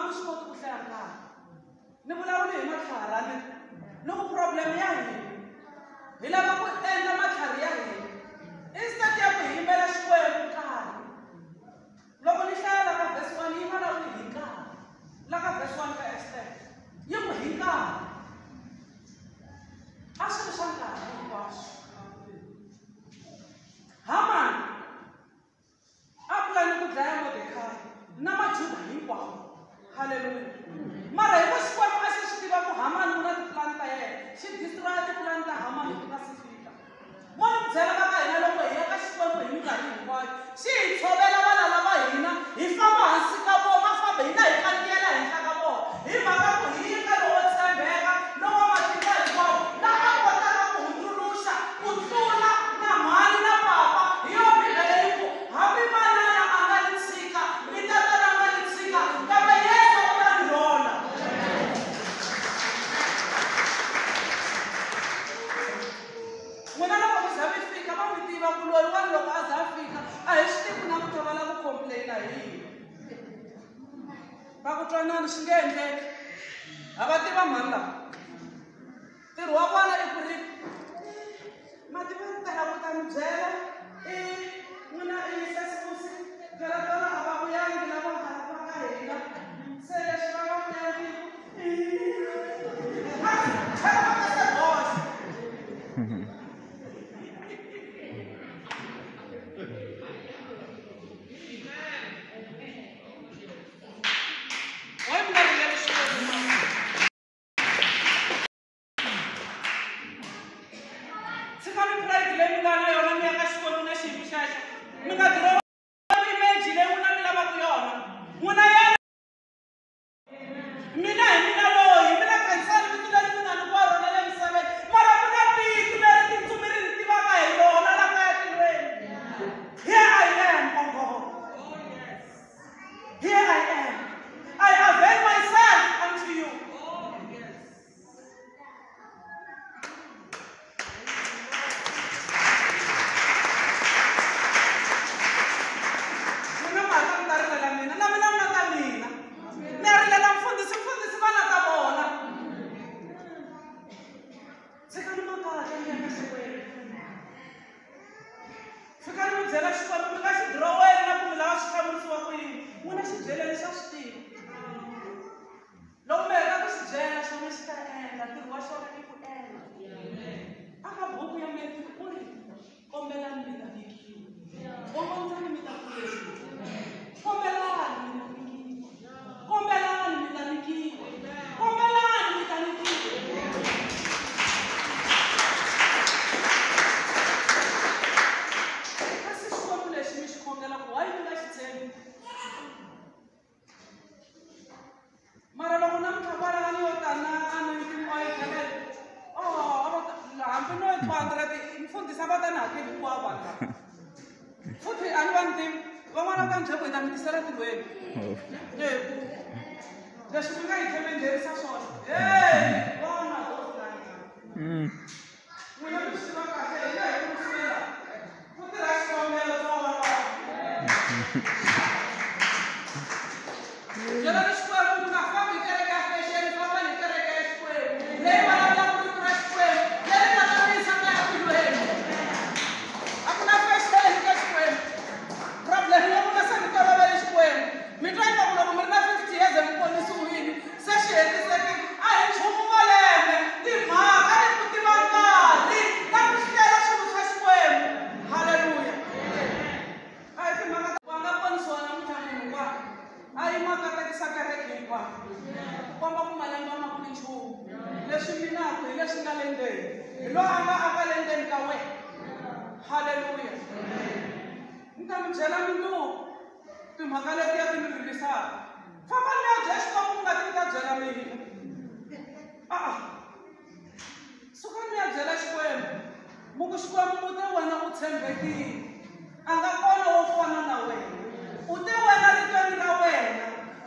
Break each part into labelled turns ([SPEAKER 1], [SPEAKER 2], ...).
[SPEAKER 1] ku swi koti ku hlaya kahle ni vulavula hi matlhari a ni loko problem ya hina hi lava ku endla matlhari ya hina instead ya ku hi yimela xikwembu nkarhi loko ni hlaya la ka verse 1 yi vulavuli hi nkarhi la ka verse 1 ka Esther yi ku hi nkarhi a swi ri swa nkarhi hinkwaswo Haman a pulani ku dlaya Mordekai na majuda hinkwawo haleluya mara hi ku xikwembu a xi swi tiva ku Haman ku na tipulani ta yena xi destroya tipulani ta Haman leti nga si fika mo ni byela ka hina loko hi ya ka xikwembu hi minkarhi hinkwayo xi hi tshovela vana lava hina hi famba hansi ka vona va famba hina hi kaniyela henhla ka vona hi mhaka ku hi nyika lowo tshembeka lowo matimba hinkwawo lava kotaka ku hundzuluxa ku tlula na mhani na papa hi yo bibele leyi ku hambi manana a nga ni tshika ni tatana a nga ni tshika kambe Yesu u ta ni rhona n'wina loko mi za mi fika va mi tiva ku loyi wani loko a za a fika a hi swi tivi na ku twa va lava ku complaina hi yini va ku twanani swi nge endleki a va tiva mhani lava ntirho wa vona i ku ri mativa ni tala ku ta mi byela n'wina sesikusi galatona a va vuyangi lava nga va ka hina se leswi va nga vuyangi tlhela va kase boxe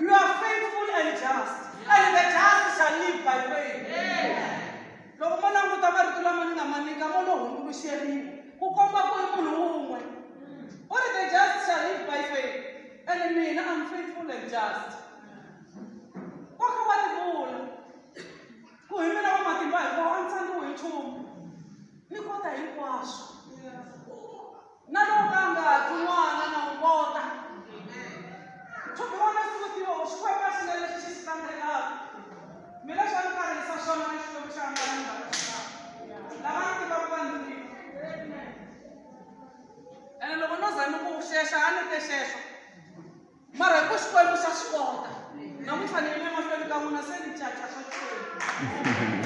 [SPEAKER 1] You are faithful and just, and the just shall live by faith. Loko mo languta marito lama ni nga manika mo lo hundzuluxeriwa ku komba ku i munhu wun'we u ri the just shall live by faith and mina I'm faithful and just mara hi ku Xikwembu xa swi kota namuntlha ni yime mahlweni ka n'wina se ni caca swa Xikwembu.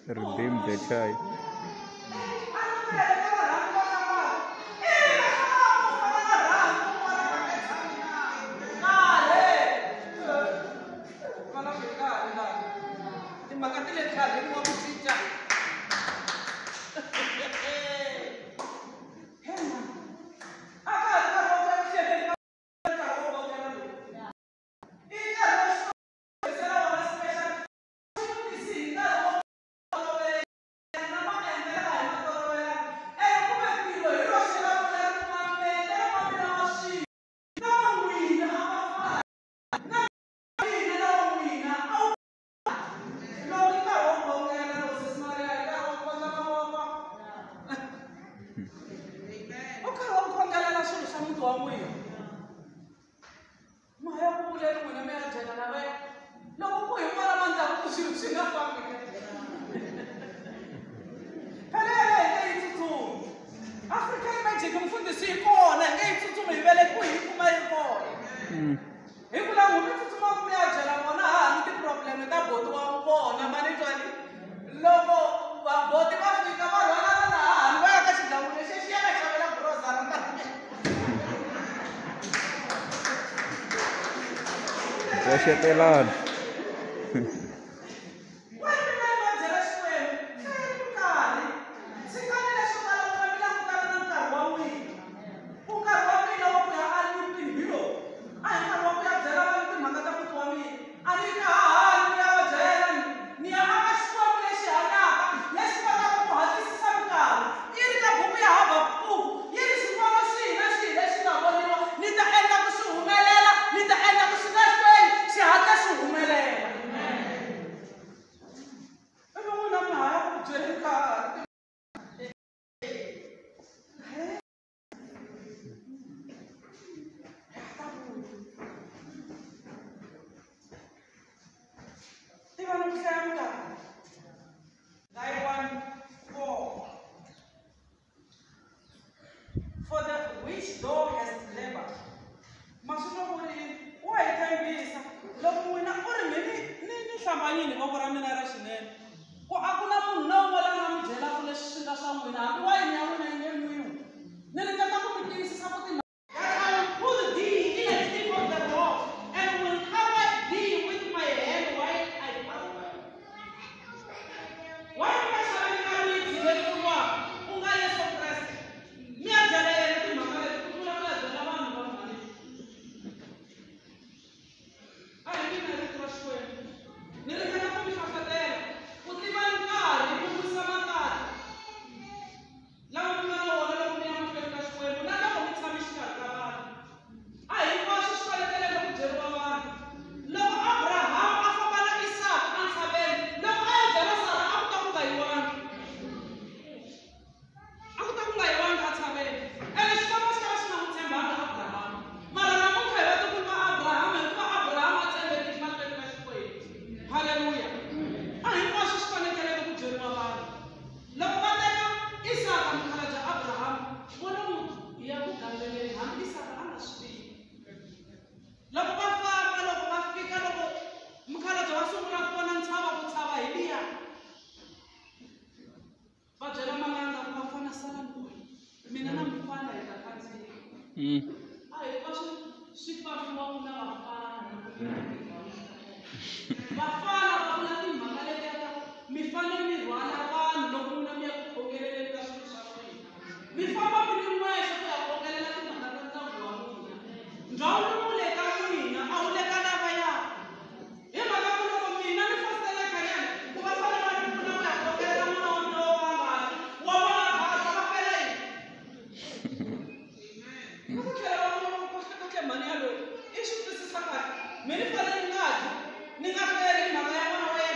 [SPEAKER 2] Redeem the child. Gracias, Telan.
[SPEAKER 1] Nilitaka kumshaka swi fafiwa ku na vafana va vula timhaka letiya mi fane mi rhwala vanhu loko mi na mi ya ku khongeleleni ka swilo swa n'wina mi famba mi ri mwexe ku ya khongelela timhaka ta ndyangu wa n'wina ndhawu wu le ka n'wina a wu le ka lavaya hi mhaka ku loko mina ni fositela khanyani ku va fane va ni pfuna ku ya khongelela n'wana wa mina wa vangani wa vona basa va fela yini ku tlhela va ka mhani yaloyo i swi twisisa kahle mi ni fanele ni nga tleri hi mhaka ya n'wana wa